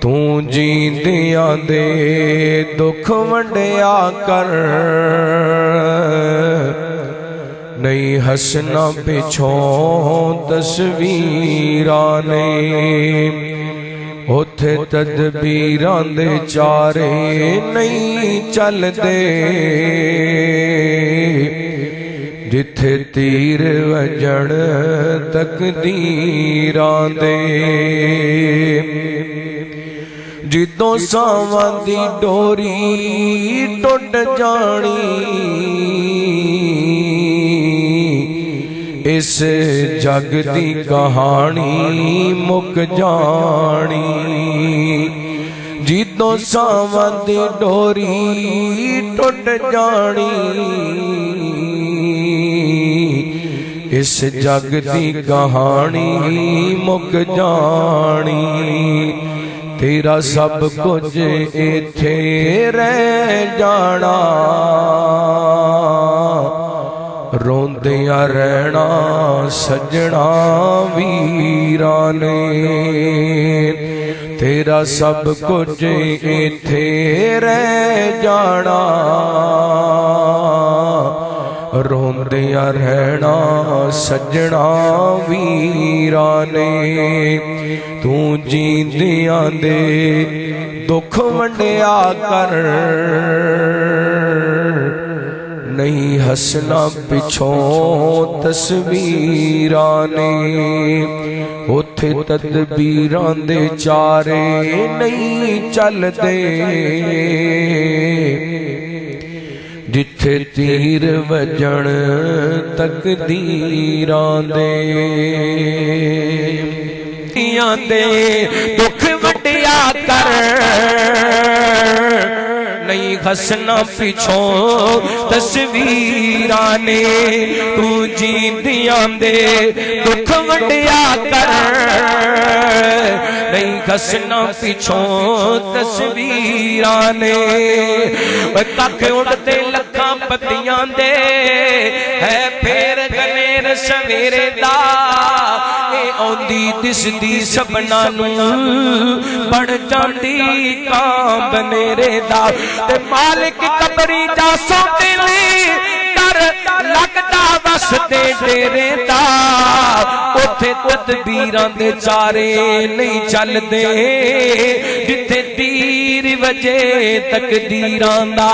तू जींदियां दे दुख वंडिया कर, नहीं हसना पिछों तस्वीरां ने। उथे तदबीरां दे चारे नहीं चलदे, जिथे तीर वजण तकदीरां दे। जिदों सावां दी डोरी टुट जानी, इस जग दी कहानी मुक जानी। जिदों सावां दी डोरी टुट जानी, इस जग दी कहानी मुक जानी। तेरा सब कुछ इत्थे रह जाना, रोंदियां रहना सजना वीरां ने। तेरा सब कुछ इत्थे रह जाना, रोंदियां रहना सजना वीरां ने। तू जींदियां दे दुख वंडिया कर, नहीं हसना पिछों तस्वीरां ने। उथे तदबीरां दे चारे नहीं चलदे, जिथे तीर वजण तकदीरां दे। दे दुख वंडिया कर, नहीं हसना पिछों तस्वीरां ने। तू जींदियां दे दुख वंडिया कर, नहीं हसना पिछों तस्वीरां ने। कख उड़दे लखां पत्तियां दे है फेर गनेर सवेरे दा। औंदी दिसदी सबना नूं बन जांदी कां बनेरे दा। ते मालिक कबरी जा सौंदे डर लगदा बस ते डेरे दा। उथे तदबीरां दे चारे नहीं चलदे, जिथे तीर वजे तकदीरां दा।